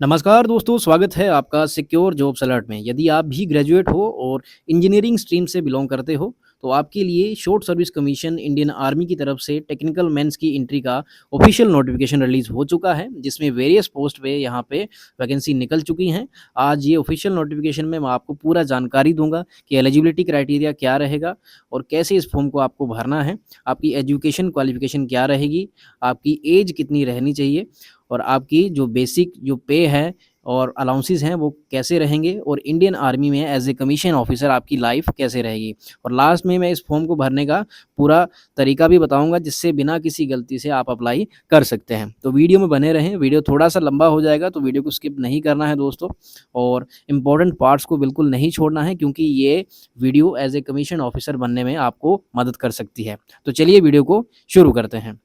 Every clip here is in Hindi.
नमस्कार दोस्तों, स्वागत है आपका सिक्योर जॉब्स अलर्ट में। यदि आप भी ग्रेजुएट हो और इंजीनियरिंग स्ट्रीम से बिलॉन्ग करते हो, तो आपके लिए short service commission Indian army की तरफ से टेक्निकल मेंस की एंट्री का ऑफिशियल नोटिफिकेशन रिलीज़ हो चुका है, जिसमें वेरियस पोस्ट पे यहाँ पे वैकेंसी निकल चुकी हैं। आज ये ऑफिशियल नोटिफिकेशन में मैं आपको पूरा जानकारी दूँगा कि एलिजिबिलिटी क्राइटेरिया क्या रहेगा और कैसे इस फॉर्म को आपको भरना है, आपकी एजुकेशन क्वालिफ़िकेशन क्या रहेगी, आपकी ऐज कितनी रहनी चाहिए और आपकी जो बेसिक जो पे है और अलाउंसेस हैं वो कैसे रहेंगे और इंडियन आर्मी में एज ए कमीशन ऑफिसर आपकी लाइफ कैसे रहेगी। और लास्ट में मैं इस फॉर्म को भरने का पूरा तरीका भी बताऊंगा, जिससे बिना किसी गलती से आप अप्लाई कर सकते हैं। तो वीडियो में बने रहें। वीडियो थोड़ा सा लंबा हो जाएगा, तो वीडियो को स्किप नहीं करना है दोस्तों, और इम्पोर्टेंट पार्ट्स को बिल्कुल नहीं छोड़ना है, क्योंकि ये video as a commission officer बनने में आपको मदद कर सकती है। तो चलिए वीडियो को शुरू करते हैं।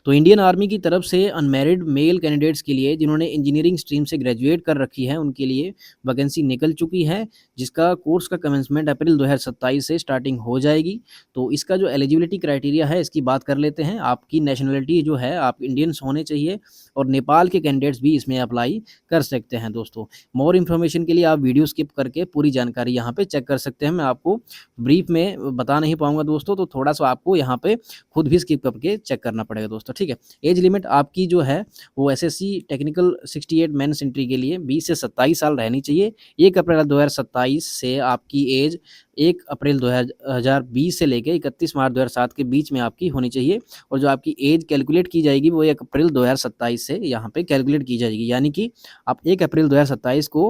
तो इंडियन आर्मी की तरफ से अनमैरिड मेल कैंडिडेट्स के लिए, जिन्होंने इंजीनियरिंग स्ट्रीम से ग्रेजुएट कर रखी है, उनके लिए वैकेंसी निकल चुकी है, जिसका कोर्स का कमेंसमेंट अप्रैल 2027 से स्टार्टिंग हो जाएगी। तो इसका जो एलिजिबिलिटी क्राइटेरिया है, इसकी बात कर लेते हैं। आपकी नेशनलिटी जो है, आप इंडियंस होने चाहिए, और नेपाल के कैंडिडेट्स भी इसमें अप्लाई कर सकते हैं दोस्तों। मोर इन्फॉर्मेशन के लिए आप वीडियो स्किप करके पूरी जानकारी यहाँ पे चेक कर सकते हैं। मैं आपको ब्रीफ में बता नहीं पाऊंगा दोस्तों, तो थोड़ा सा आपको यहाँ पे खुद भी स्किप करके चेक करना पड़ेगा दोस्तों, ठीक है। एज लिमिट आपकी जो है वो एसएससी टेक्निकल 68 मेंस एंट्री के लिए 20 से 27 साल रहनी चाहिए। 1 अप्रैल 2027 से आपकी एज 1 अप्रैल 2020 से लेकर 31 मार्च 2007 के बीच में आपकी होनी चाहिए। और जो आपकी एज कैलकुलेट की जाएगी वो 1 अप्रैल 2027 से यहाँ पे कैलकुलेट की जाएगी, यानी कि आप 1 अप्रैल 2027 को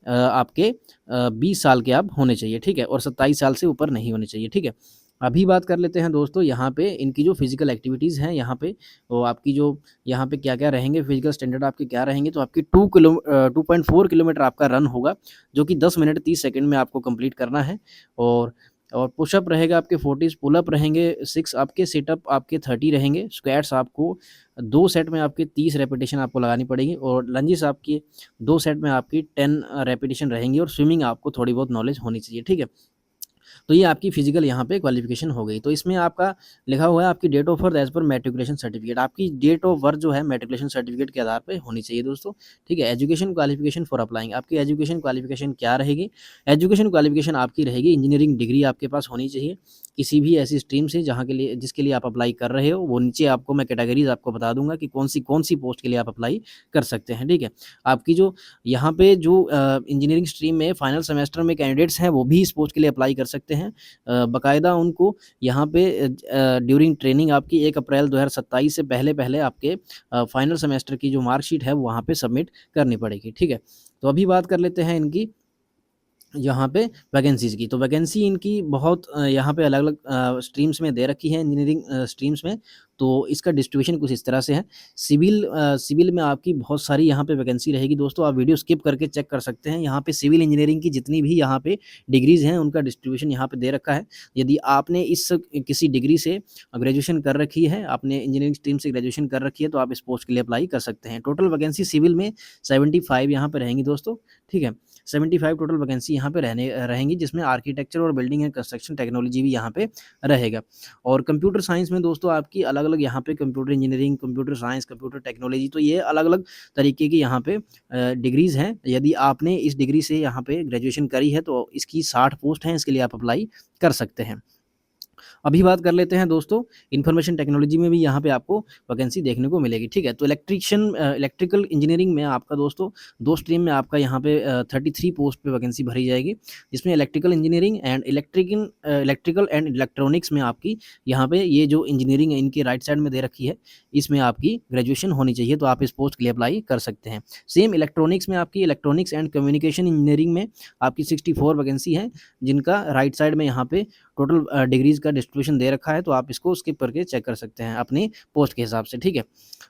आपके 20 साल के आप होने चाहिए, ठीक है, और 27 साल से ऊपर नहीं होने चाहिए, ठीक है। अभी बात कर लेते हैं दोस्तों यहाँ पे इनकी जो फिजिकल एक्टिविटीज़ हैं, यहाँ पे वो आपकी जो यहाँ पे क्या क्या रहेंगे, फिजिकल स्टैंडर्ड आपके क्या रहेंगे। तो आपकी 2.4 किलोमीटर आपका रन होगा, जो कि 10 मिनट 30 सेकंड में आपको कंप्लीट करना है। और पुशअप रहेगा आपके 40, पुलअप रहेंगे 6 आपके, सिटअप आपके 30 रहेंगे, स्क्वाट्स आपको 2 सेट में आपके 30 रेपिटेशन आपको लगानी पड़ेगी, और लंजेस आपकी 2 सेट में आपकी 10 रेपिटेशन रहेंगी, और स्विमिंग आपको थोड़ी बहुत नॉलेज होनी चाहिए, ठीक है। तो ये आपकी फिजिकल यहाँ पे क्वालिफिकेशन हो गई। तो इसमें आपका लिखा हुआ है आपकी डेट ऑफ बर्थ एज पर मैट्रिकुलेशन सर्टिफिकेट। आपकी डेट ऑफ बर्थ जो है मैट्रिकुलेशन सर्टिफिकेट के आधार पे होनी चाहिए दोस्तों, ठीक है। एजुकेशन क्वालिफिकेशन फॉर अप्लाइंग, आपकी एजुकेशन क्वालिफिकेशन क्या रहेगी। एजुकेशन क्वालिफिकेशन आपकी रहेगी इंजीनियरिंग डिग्री आपके पास होनी चाहिए, किसी भी ऐसी स्ट्रीम से जहाँ के लिए जिसके लिए आप अप्लाई कर रहे हो। वो नीचे आपको मैं कैटेगरीज आपको बता दूंगा कि कौन सी पोस्ट के लिए आप अप्लाई कर सकते हैं, ठीक है। आपकी जो यहाँ पे जो इंजीनियरिंग स्ट्रीम में फाइनल सेमेस्टर में कैंडिडेट्स हैं, वो भी इस पोस्ट के लिए अप्लाई कर सकते हैं। बाकायदा उनको यहाँ पे ड्यूरिंग ट्रेनिंग आपकी 1 अप्रैल 2027 से पहले पहले आपके फाइनल सेमेस्टर की जो मार्कशीट है वो वहाँ पे सबमिट करनी पड़ेगी, ठीक है। तो अभी बात कर लेते हैं इनकी यहाँ पे वैकेंसीज़ की। तो वैकेंसी इनकी बहुत यहाँ पे अलग-अलग स्ट्रीम्स में दे रखी है, इंजीनियरिंग स्ट्रीम्स में। तो इसका डिस्ट्रीब्यूशन कुछ इस तरह से है। सिविल में आपकी बहुत सारी यहाँ पे वैकेंसी रहेगी दोस्तों, आप वीडियो स्किप करके चेक कर सकते हैं। यहाँ पे सिविल इंजीनियरिंग की जितनी भी यहाँ पे डिग्रीज़ हैं, उनका डिस्ट्रीब्यूशन यहाँ पे दे रखा है। यदि आपने इस किसी डिग्री से ग्रेजुएशन कर रखी है, आपने इंजीनियरिंग स्ट्रीम से ग्रेजुएशन कर रखी है, तो आप इस पोस्ट के लिए अप्लाई कर सकते हैं। टोटल वैकेंसी सिविल में 75 यहाँ पे रहेंगी दोस्तों, ठीक है। 75 टोटल वैकेंसी यहाँ पे रहेंगी, जिसमें आर्किटेक्चर और बिल्डिंग एंड कंस्ट्रक्शन टेक्नोलॉजी भी यहाँ पे रहेगा। और कंप्यूटर साइंस में दोस्तों आपकी अलग-अलग यहाँ पे computer engineering, computer science, computer technology, तो ये अलग-अलग तरीके की यहाँ पे डिग्रीज़ हैं। यदि आपने इस डिग्री से यहाँ पे ग्रेजुएशन करी है, तो इसकी 60 पोस्ट हैं, इसके लिए आप अप्लाई कर सकते हैं। अभी बात कर लेते हैं दोस्तों, इन्फॉर्मेशन टेक्नोलॉजी में भी यहाँ पे आपको वैकेंसी देखने को मिलेगी, ठीक है। तो इलेक्ट्रिकल इंजीनियरिंग में आपका दोस्तों 2 स्ट्रीम में आपका यहाँ पे 33 पोस्ट पे वैकेंसी भरी जाएगी, जिसमें electrical engineering and electrical and electronics में आपकी यहाँ पे ये जो इंजीनियरिंग है इनकी राइट साइड में दे रखी है, इसमें आपकी ग्रेजुएशन होनी चाहिए, तो आप इस पोस्ट के लिए अप्लाई कर सकते हैं। सेम इलेक्ट्रॉनिक्स में आपकी इलेक्ट्रॉनिक्स एंड कम्युनिकेशन इंजीनियरिंग में आपकी 64 वैकेंसी है, जिनका राइट साइड में यहाँ पे टोटल डिग्रीज़ का डिस्ट्रीब्यूशन दे रखा है, तो आप इसको स्किप करके चेक कर सकते हैं अपनी पोस्ट के हिसाब से, ठीक है।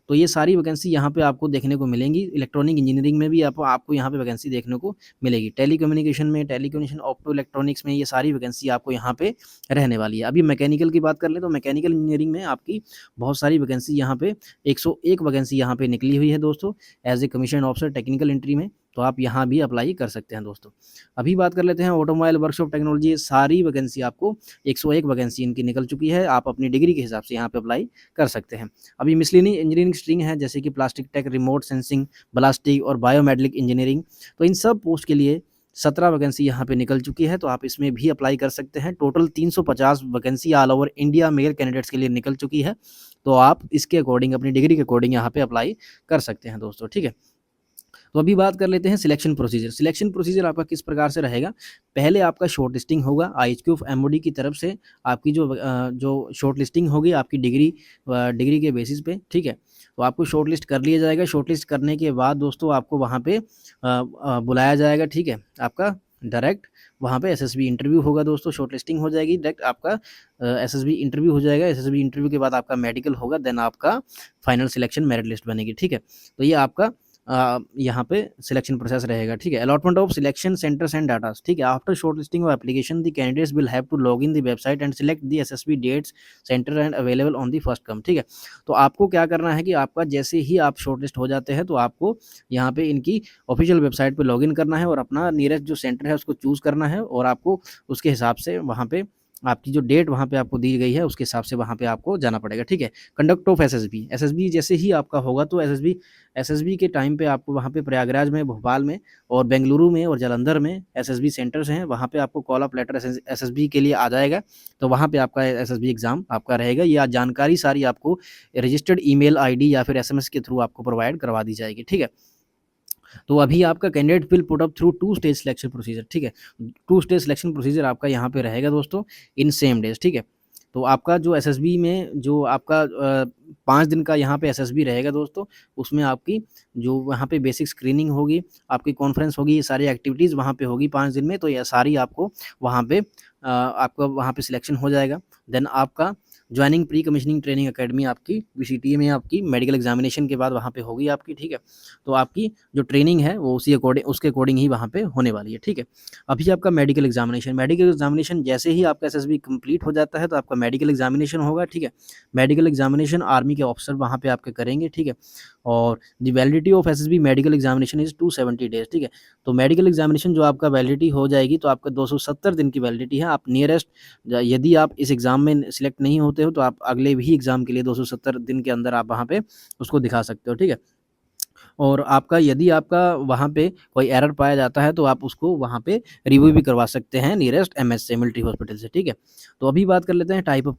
तो ये सारी वैकेंसी यहाँ पे आपको देखने को मिलेंगी। इलेक्ट्रॉनिक इंजीनियरिंग में भी आपको यहाँ पे वैकेंसी देखने को मिलेगी। टेलीकम्युनिकेशन ऑप्टो इलेक्ट्रॉनिक्स में ये सारी वैकेंसी आपको यहाँ पे रहने वाली है। अभी मैकेनिकल की बात कर लें, तो मैकेनिकल इंजीनियरिंग में आपकी बहुत सारी वैकेंसी यहाँ पे 101 वैकेंसी यहाँ पे निकली हुई है दोस्तों, as a commission officer technical entry में। तो आप यहाँ भी अप्लाई कर सकते हैं दोस्तों। अभी बात कर लेते हैं ऑटोमोबाइल वर्कशॉप टेक्नोलॉजी, सारी वैकेंसी आपको 101 वैकेंसी इनकी निकल चुकी है, आप अपनी डिग्री के हिसाब से यहाँ पे अप्लाई कर सकते हैं। अभी मिसलेनियस इंजीनियरिंग स्ट्रीम है, जैसे कि प्लास्टिक टेक, रिमोट सेंसिंग, ब्लास्टिक और बायोमेडिकल इंजीनियरिंग, तो इन सब पोस्ट के लिए 17 वैकेंसी यहाँ पे निकल चुकी है, तो आप इसमें भी अप्लाई कर सकते हैं। Total 350 vacancy all over India male candidates के लिए निकल चुकी है, तो आप इसके अकॉर्डिंग अपनी डिग्री के अकॉर्डिंग यहाँ पे अप्लाई कर सकते हैं दोस्तों, ठीक है। तो अभी बात कर लेते हैं सिलेक्शन प्रोसीजर। सिलेक्शन प्रोसीजर आपका किस प्रकार से रहेगा, पहले आपका शॉर्ट लिस्टिंग होगा आईएचक्यू एमओडी की तरफ से, आपकी जो शॉर्ट लिस्टिंग होगी आपकी डिग्री के बेसिस पे, ठीक है। तो आपको शॉर्ट लिस्ट कर लिया जाएगा, शॉर्ट लिस्ट करने के बाद दोस्तों आपको वहाँ पे बुलाया जाएगा, ठीक है। आपका डायरेक्ट वहाँ पे एसएसबी इंटरव्यू होगा दोस्तों, शॉर्ट लिस्टिंग हो जाएगी, डायरेक्ट आपका एसएसबी इंटरव्यू हो जाएगा, एसएसबी इंटरव्यू के बाद आपका मेडिकल होगा, देन आपका फाइनल सिलेक्शन मेरिट लिस्ट बनेगी, ठीक है। तो ये आपका यहाँ पे सिलेक्शन प्रोसेस रहेगा, ठीक है। Allotment of selection centres and dates, ठीक है। After short listing of application the candidates will have to log in the website and select the SSB dates centre and available on the first come, ठीक है। तो आपको क्या करना है कि आपका जैसे ही आप शॉर्ट लिस्ट हो जाते हैं तो आपको यहाँ पे इनकी ऑफिशियल वेबसाइट पे लॉगिन करना है और अपना नियरेस्ट जो सेंटर है उसको चूज़ करना है, और आपको उसके हिसाब से वहाँ पे आपकी जो डेट वहाँ पे आपको दी गई है उसके हिसाब से वहाँ पे आपको जाना पड़ेगा, ठीक है। कंडक्ट ऑफ एसएसबी जैसे ही आपका होगा तो एसएसबी के टाइम पे आपको वहाँ पे प्रयागराज में, भोपाल में और बेंगलुरु में और जालंधर में एसएसबी सेंटर्स हैं, वहाँ पे आपको कॉल अप लेटर एसएसबी के लिए आ जाएगा, तो वहाँ पे आपका एसएसबी एग्जाम आपका रहेगा। यह जानकारी सारी आपको रजिस्टर्ड ईमेल आईडी या फिर एसएमएस के थ्रू आपको प्रोवाइड करवा दी जाएगी, ठीक है। तो अभी आपका candidate will put up through 2 stage selection procedure, ठीक है। 2 स्टेज सिलेक्शन प्रोसीजर आपका यहाँ पे रहेगा दोस्तों इन सेम डेज, ठीक है। तो आपका जो एसएसबी में जो आपका 5 दिन का यहाँ पे एसएसबी रहेगा दोस्तों, उसमें आपकी जो वहाँ पे बेसिक स्क्रीनिंग होगी, आपकी कॉन्फ्रेंस होगी, ये सारी एक्टिविटीज़ वहाँ पे होगी 5 दिन में, तो ये सारी आपको वहाँ पे आपका वहाँ पे सिलेक्शन हो जाएगा। देन आपका joining pre commissioning training academy आपकी बीसीटीए में आपकी मेडिकल एग्जामिनेशन के बाद वहाँ पे होगी आपकी, ठीक है। तो आपकी जो ट्रेनिंग है वो उसके अकॉर्डिंग ही वहाँ पे होने वाली है, ठीक है। अभी आपका मेडिकल एग्जामिनेशन जैसे ही आपका एसएसबी कंप्लीट हो जाता है तो आपका मेडिकल एग्जामिनेशन होगा, ठीक है। मेडिकल एग्जामिनेशन आर्मी के ऑफिसर वहाँ पे आपके करेंगे, ठीक है। और the validity of SSB medical examination is 270 days, ठीक है। तो मेडिकल एग्जामिनेशन जो आपका वैलिडिटी हो जाएगी तो आपका 270 दिन की वैलिडिटी है। आप नियरेस्ट, यदि आप इस एग्जाम में सिलेक्ट नहीं होते हो तो आप अगले भी एग्जाम के लिए 270 दिन के अंदर आप वहाँ पे उसको दिखा सकते हो, ठीक है। और आपका यदि आपका वहाँ पे कोई एरर पाया जाता है तो आप उसको वहाँ पे रिव्यू भी करवा सकते हैं नियरेस्ट एमएस से, मिलिट्री हॉस्पिटल से, ठीक है। तो अभी बात कर लेते हैं टाइप ऑफ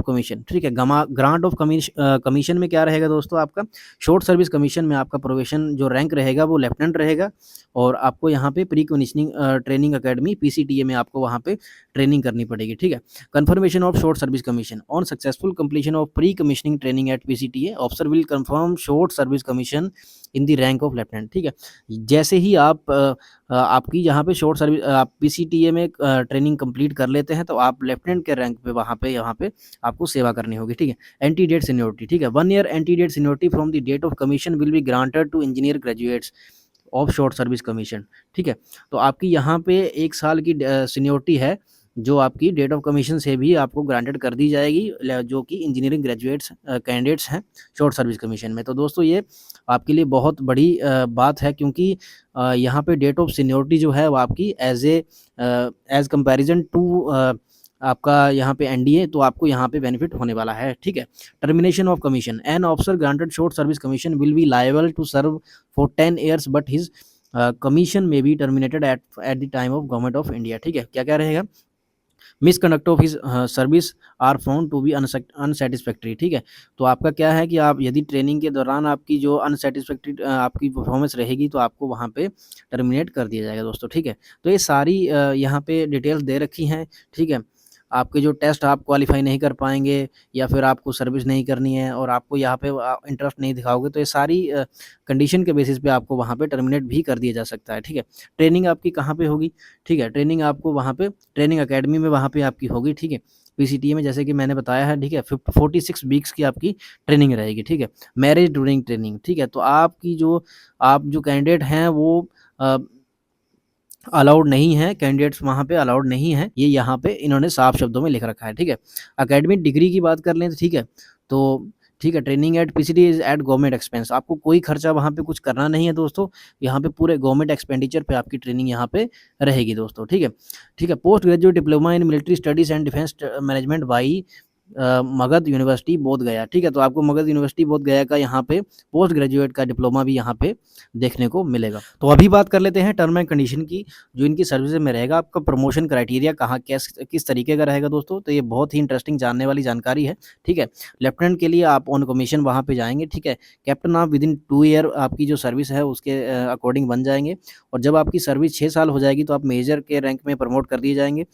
कमीशन, ठीक है। ग्रांट ऑफ कमीशन में क्या रहेगा दोस्तों, आपका शॉर्ट सर्विस कमीशन में आपका प्रोबेशन जो रैंक रहेगा वो लेफ्टिनेंट रहेगा, और आपको यहाँ पे pre commissioning training academy PCTA में आपको वहाँ पे ट्रेनिंग करनी पड़ेगी, ठीक है। Confirmation of short service commission on successful completion of pre commissioning training at PCTA, officer will confirm short service commission in the rank of lieutenant, ठीक है। जैसे ही आप आपकी यहाँ पे शॉर्ट सर्विस आप पीसीटीए में ट्रेनिंग कंप्लीट कर लेते हैं तो आप लेफ्टिनेंट के रैंक पे यहाँ पे आपको सेवा करनी होगी, ठीक है। एंटी डेट सीनियोरिटी, ठीक है। 1 year antedate seniority from the date of commission will be granted to engineer graduates of short service commission, ठीक है। तो आपकी यहाँ पे 1 साल की सीनियोरिटी है जो आपकी डेट ऑफ कमीशन से भी आपको ग्रांटेड कर दी जाएगी, जो कि इंजीनियरिंग ग्रेजुएट्स कैंडिडेट्स हैं शॉर्ट सर्विस कमीशन में। तो दोस्तों ये आपके लिए बहुत बड़ी बात है, क्योंकि यहाँ पे डेट ऑफ सीनियोरिटी जो है वो आपकी एज कंपैरिजन टू आपका यहाँ पे एनडीए, तो आपको यहाँ पे बेनिफिट होने वाला है, ठीक है। Termination of commission, an officer granted short service commission will be liable to serve for 10 years but his commission may be terminated at the time of government of India, ठीक है। क्या क्या रहेगा, misconduct of his service are found to be unsatisfactory, ठीक है। तो आपका क्या है कि आप यदि ट्रेनिंग के दौरान आपकी जो अनसेटिस्फैक्ट्री आपकी परफॉर्मेंस रहेगी तो आपको वहाँ पे टर्मिनेट कर दिया जाएगा दोस्तों, ठीक है। तो ये सारी यहाँ पे डिटेल्स दे रखी हैं, ठीक है। आपके जो टेस्ट आप क्वालिफाई नहीं कर पाएंगे या फिर आपको सर्विस नहीं करनी है और आपको यहाँ पे इंटरेस्ट नहीं दिखाओगे तो ये सारी कंडीशन के बेसिस पे आपको वहाँ पे टर्मिनेट भी कर दिया जा सकता है, ठीक है। ट्रेनिंग आपकी कहाँ पे होगी, ठीक है। ट्रेनिंग आपको वहाँ पे ट्रेनिंग अकेडमी में वहाँ पे आपकी होगी, ठीक है। पीसीटीए में जैसे कि मैंने बताया है, ठीक है। 46 वीक्स की आपकी ट्रेनिंग रहेगी, ठीक है। मैरिज ड्यूरिंग ट्रेनिंग, ठीक है। तो आप जो कैंडिडेट हैं वो अलाउड नहीं है, कैंडिडेट्स वहाँ पे अलाउड नहीं है, ये यहाँ पे इन्होंने साफ शब्दों में लिख रखा है, ठीक है। एकेडमिक डिग्री की बात कर लें तो ठीक है, तो ठीक है। Training at PCT is eight government expense, आपको कोई खर्चा वहाँ पे कुछ करना नहीं है दोस्तों, यहाँ पे पूरे गवर्नमेंट एक्सपेंडिचर पे आपकी ट्रेनिंग यहाँ पे रहेगी दोस्तों, ठीक है। ठीक है, post graduate diploma in military studies and defence management by Magadh university बोध गया, ठीक है। तो आपको मगध यूनिवर्सिटी बोध गया का यहाँ पे पोस्ट ग्रेजुएट का डिप्लोमा भी यहाँ पे देखने को मिलेगा। तो अभी बात कर लेते हैं टर्म एंड कंडीशन की, जो इनकी सर्विसेज में रहेगा। आपका प्रमोशन क्राइटेरिया कहाँ किस तरीके का रहेगा दोस्तों, तो ये बहुत ही इंटरेस्टिंग जानने वाली जानकारी है, ठीक है। लेफ्टिनेंट के लिए आप ऑन कमीशन वहाँ पे जाएंगे, ठीक है। कैप्टन आप विदिन 2 ईयर आपकी जो सर्विस है उसके अकॉर्डिंग बन जाएंगे, और जब आपकी सर्विस 6 साल हो जाएगी तो आप मेजर के रैंक में प्रमोट कर दिए जाएंगे,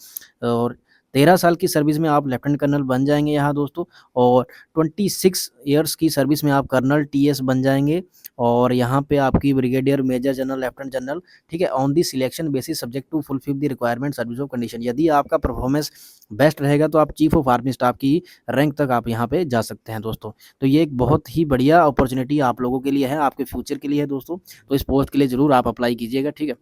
और 13 साल की सर्विस में आप लेफ्टिनेंट कर्नल बन जाएंगे यहाँ दोस्तों, और 26 ईयर्स की सर्विस में आप कर्नल टीएस बन जाएंगे, और यहाँ पे आपकी brigadier major general lieutenant general, ठीक है, on the selection basis subject to fulfil the requirement service of condition. यदि आपका परफॉर्मेंस बेस्ट रहेगा तो आप चीफ ऑफ आर्मी स्टाफ की रैंक तक आप यहाँ पे जा सकते हैं दोस्तों। तो ये एक बहुत ही बढ़िया अपॉर्चुनिटी आप लोगों के लिए है, आपके फ्यूचर के लिए है दोस्तों। तो इस पोस्ट के लिए ज़रूर आप अप्लाई कीजिएगा, ठीक है।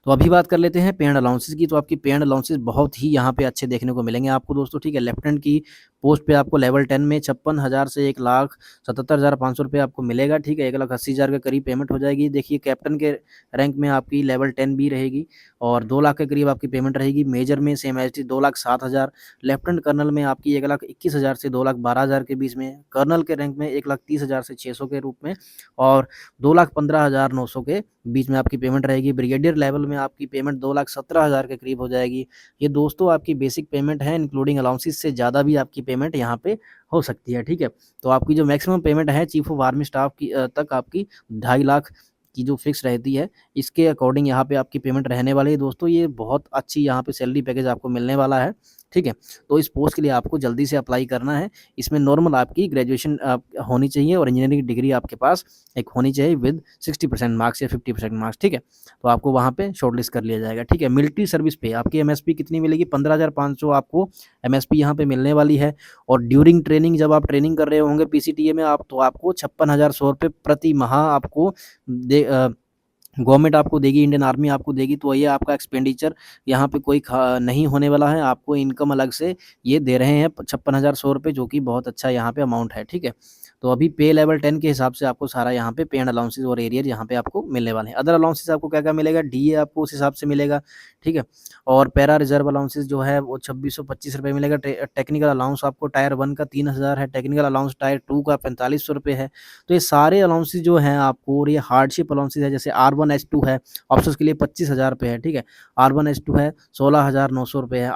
तो अभी बात कर लेते हैं पे एंड अलाउंसेस की। तो आपकी पे एंड अलाउंसेस बहुत ही यहाँ पे अच्छे देखने को मिलेंगे आपको दोस्तों, ठीक है। लेफ्टिनेंट की पोस्ट पे आपको लेवल 10 में 56,000 से 1,77,500 रुपये आपको मिलेगा, ठीक है। 1,80,000 के करीब पेमेंट हो जाएगी। देखिए कैप्टन के रैंक में आपकी लेवल 10 भी रहेगी, और 2 लाख के करीब आपकी पेमेंट रहेगी। मेजर में same as T 2,07,000। Lieutenant colonel में आपकी 1,21,000 से 2,12,000 के बीच में। कर्नल के रैंक में 1,30,000 से 600 के रूप में, और 2,15,900 के बीच में आपकी पेमेंट रहेगी। ब्रिगेडियर लेवल में आपकी पेमेंट 2,17,000 के करीब हो जाएगी। ये दोस्तों आपकी बेसिक पेमेंट है, इंक्लूडिंग अलाउंसेस से ज़्यादा भी आपकी पेमेंट यहाँ पे हो सकती है, ठीक है। तो आपकी जो मैक्सिमम पेमेंट है चीफ ऑफ आर्मी स्टाफ की तक आपकी 2.5 लाख की जो फिक्स रहती है, इसके अकॉर्डिंग यहाँ पे आपकी पेमेंट रहने वाली है दोस्तों। ये बहुत अच्छी यहाँ पे सैलरी पैकेज आपको मिलने वाला है, ठीक है। तो इस पोस्ट के लिए आपको जल्दी से अप्लाई करना है। इसमें नॉर्मल आपकी ग्रेजुएशन होनी चाहिए, और इंजीनियरिंग डिग्री आपके पास एक होनी चाहिए विद 60% मार्क्स या 50% मार्क्स, ठीक है। तो आपको वहाँ पे शॉर्टलिस्ट कर लिया जाएगा, ठीक है। मिलिट्री सर्विस पे आपकी एमएसपी कितनी मिलेगी, 15,500 आपको एमएसपी यहाँ पे मिलने वाली है। और ड्यूरिंग ट्रेनिंग जब आप ट्रेनिंग कर रहे होंगे पीसीटीए में आप, तो आपको 56,100 रुपये प्रति माह आपको गवर्नमेंट आपको देगी, इंडियन आर्मी आपको देगी। तो ये आपका एक्सपेंडिचर यहाँ पे कोई नहीं होने वाला है, आपको इनकम अलग से ये दे रहे हैं 56,100 रुपये, जो कि बहुत अच्छा यहाँ पे अमाउंट है, ठीक है। तो अभी पे लेवल 10 के हिसाब से आपको सारा यहाँ पे पे एंड अलाउंसेस और एरियर यहाँ पे आपको मिलने वाले हैं। अदर अलाउंसेस आपको क्या क्या मिलेगा, डीए आपको उस हिसाब से मिलेगा, ठीक है। और पैरा रिजर्व अलाउंसेस जो है वो 2625 रुपये मिलेगा। टेक्निकल अलाउंस आपको टायर 1 का 3,000 है, टेक्निकल अलाउंस टायर 2 का 4500 रुपये है। तो ये सारे अलाउंसेस जो हैं आपको, और ये हार्डशिप अलाउंसेस है, जैसे R1H2 है ऑप्शंस के लिए 25,000 रुपये है, ठीक है। R1H2 है 16,900 रुपये है।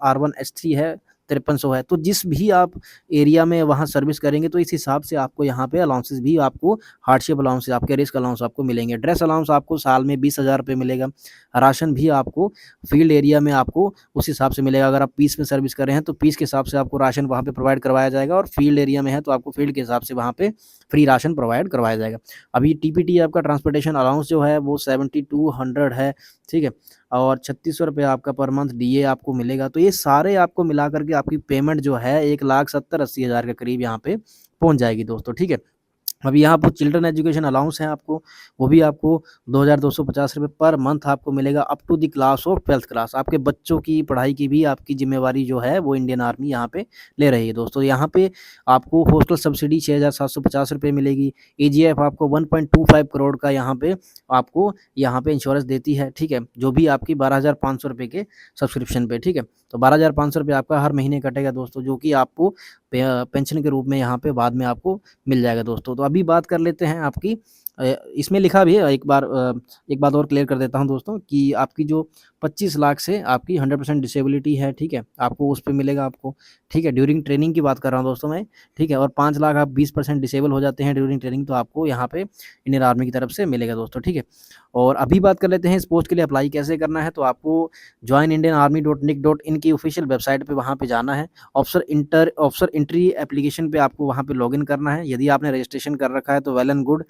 R1H3 है 5300 है। तो जिस भी आप एरिया में वहाँ सर्विस करेंगे तो इस हिसाब से आपको यहाँ पे अलाउंसेस भी आपको, हार्डशिप अलाउंस, आपके रिस्क अलाउंस आपको मिलेंगे। ड्रेस अलाउंस आपको साल में 20,000 रुपये मिलेगा। राशन भी आपको फील्ड एरिया में आपको उस हिसाब से मिलेगा। अगर आप पीस में सर्विस कर रहे हैं तो पीस के हिसाब से आपको राशन वहाँ पे प्रोवाइड करवाया जाएगा, और फील्ड एरिया में है तो आपको फील्ड के हिसाब से वहाँ पे फ्री राशन प्रोवाइड करवाया जाएगा। अभी टीपीटी आपका ट्रांसपोर्टेशन अलाउंस जो है वो 7200 है, ठीक है। और 3600 रुपये आपका पर मंथ डीए आपको मिलेगा। तो ये सारे आपको मिला करके आपकी पेमेंट जो है 1,70,80,000 के करीब यहाँ पे पहुँच जाएगी दोस्तों, ठीक है। अभी यहाँ पर चिल्ड्रन एजुकेशन अलाउंस है आपको, वो भी आपको 2,250 रुपये पर मंथ आपको मिलेगा, up to the class of 12th class. आपके बच्चों की पढ़ाई की भी आपकी जिम्मेवारी जो है वो इंडियन आर्मी यहाँ पे ले रही है दोस्तों। यहाँ पे आपको हॉस्टल सब्सिडी 6,750 रुपये मिलेगी। एजीएफ आपको 1.25 करोड़ का यहाँ पे आपको यहाँ पे इंश्योरेंस देती है, ठीक है, जो भी आपकी 12,500 रुपये के सब्सक्रिप्शन पे, ठीक है। तो 12,500 रुपये आपका हर महीने कटेगा दोस्तों, जो कि आपको पेंशन के रूप में यहाँ पे बाद में आपको मिल जाएगा दोस्तों। तो अभी बात कर लेते हैं आपकी इसमें लिखा भी है, एक बात और क्लियर कर देता हूँ दोस्तों, कि आपकी जो 25 लाख से आपकी 100% डिसेबिलिटी है, ठीक है, आपको उस पे मिलेगा आपको, ठीक है। ड्यूरिंग ट्रेनिंग की बात कर रहा हूँ दोस्तों मैं, ठीक है। और 5 लाख आप 20% डिसेबल हो जाते हैं ड्यूरिंग ट्रेनिंग, तो आपको यहाँ पे इंडियन आर्मी की तरफ से मिलेगा दोस्तों, ठीक है। और अभी बात कर लेते हैं इस पोस्ट के लिए अप्लाई कैसे करना है। तो आपको joinindianarmy.nic.in की ऑफिशियल वेबसाइट पे वहाँ पे जाना है। ऑफिसर एंट्री एप्लीकेशन पे आपको वहाँ पे लॉगिन करना है। यदि आपने रजिस्ट्रेशन कर रखा है तो वेल एंड गुड,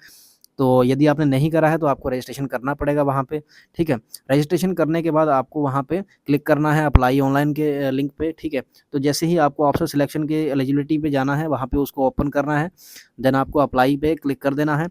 तो यदि आपने नहीं करा है तो आपको रजिस्ट्रेशन करना पड़ेगा वहाँ पे, ठीक है। रजिस्ट्रेशन करने के बाद आपको वहाँ पे क्लिक करना है अप्लाई ऑनलाइन के लिंक पे, ठीक है। तो जैसे ही आपको ऑफिसर सिलेक्शन के एलिजिबिलिटी पे जाना है, वहाँ पे उसको ओपन करना है, देन आपको अप्लाई पे क्लिक कर देना है,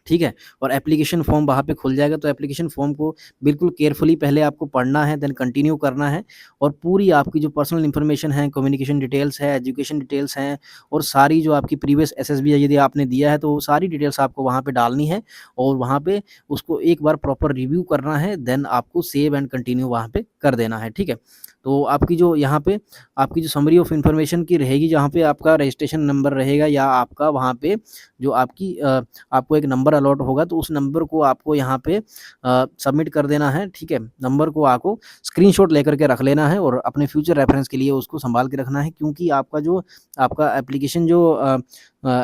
ठीक है? और एप्लीकेशन फॉर्म वहाँ पे खुल जाएगा, तो एप्लीकेशन फॉर्म को बिल्कुल केयरफुली पहले आपको पढ़ना है, देन कंटिन्यू करना है और पूरी आपकी जो पर्सनल इन्फॉर्मेशन है, कम्युनिकेशन डिटेल्स है, एजुकेशन डिटेल्स हैं और सारी जो आपकी प्रीवियस एसएसबी यदि आपने दिया है, तो वो सारी डिटेल्स आपको वहाँ पे डालनी है और वहाँ पे उसको एक बार प्रॉपर रिव्यू करना है, देन आपको सेव एंड कंटिन्यू वहाँ पे कर देना है, ठीक है? तो आपकी जो यहाँ पे आपकी जो समरी ऑफ इन्फॉर्मेशन की रहेगी, जहाँ पे आपका रजिस्ट्रेशन नंबर रहेगा या आपका वहाँ पे जो आपकी आपको एक नंबर अलॉट होगा, तो उस नंबर को आपको यहाँ पे सबमिट कर देना है, ठीक है? नंबर को आपको स्क्रीनशॉट लेकर के रख लेना है और अपने फ्यूचर रेफरेंस के लिए उसको सँभाल के रखना है, क्योंकि आपका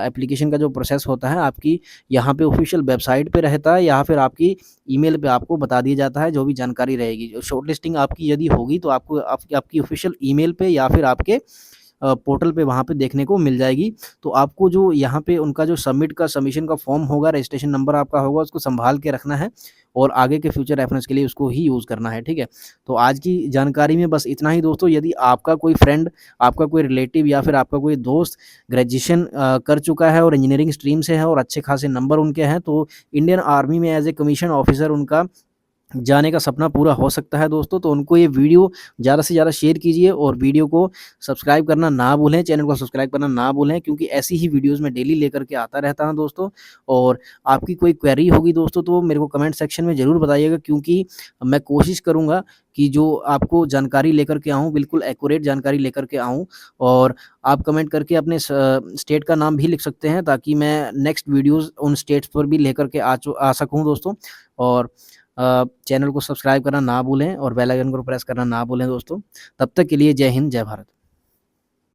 एप्लीकेशन का जो प्रोसेस होता है, आपकी यहाँ पे ऑफ़िशियल वेबसाइट पे रहता है या फिर आपकी ईमेल पे आपको बता दिया जाता है जो भी जानकारी रहेगी। शॉर्टलिस्टिंग आपकी यदि होगी, तो आपको आपकी ऑफ़िशियल ईमेल पे या फिर आपके पोर्टल पे वहाँ पे देखने को मिल जाएगी। तो आपको जो यहाँ पे उनका जो सबमिशन का फॉर्म होगा, रजिस्ट्रेशन नंबर आपका होगा, उसको सँभाल के रखना है और आगे के फ्यूचर रेफरेंस के लिए उसको ही यूज़ करना है, ठीक है? तो आज की जानकारी में बस इतना ही दोस्तों। यदि आपका कोई फ्रेंड, आपका कोई रिलेटिव या फिर आपका कोई दोस्त ग्रेजुएशन कर चुका है और इंजीनियरिंग स्ट्रीम से है और अच्छे खासे नंबर उनके हैं, तो इंडियन आर्मी में एज़ ए कमीशन ऑफिसर उनका जाने का सपना पूरा हो सकता है दोस्तों। तो उनको ये वीडियो ज़्यादा से ज़्यादा शेयर कीजिए और वीडियो को सब्सक्राइब करना ना भूलें, चैनल को सब्सक्राइब करना ना भूलें, क्योंकि ऐसी ही वीडियोज़ मैं डेली लेकर के आता रहता हूँ दोस्तों। और आपकी कोई क्वेरी होगी दोस्तों, तो मेरे को कमेंट सेक्शन में ज़रूर बताइएगा, क्योंकि मैं कोशिश करूँगा कि जो आपको जानकारी लेकर के आऊँ, बिल्कुल एक्यूरेट जानकारी लेकर के आऊँ। और आप कमेंट करके अपने स्टेट का नाम भी लिख सकते हैं, ताकि मैं नेक्स्ट वीडियोज़ उन स्टेट्स पर भी लेकर के आ सकूँ दोस्तों। और चैनल को सब्सक्राइब करना ना भूलें और बेल आइकन को प्रेस करना ना भूलें दोस्तों। तब तक के लिए जय हिंद, जय भारत।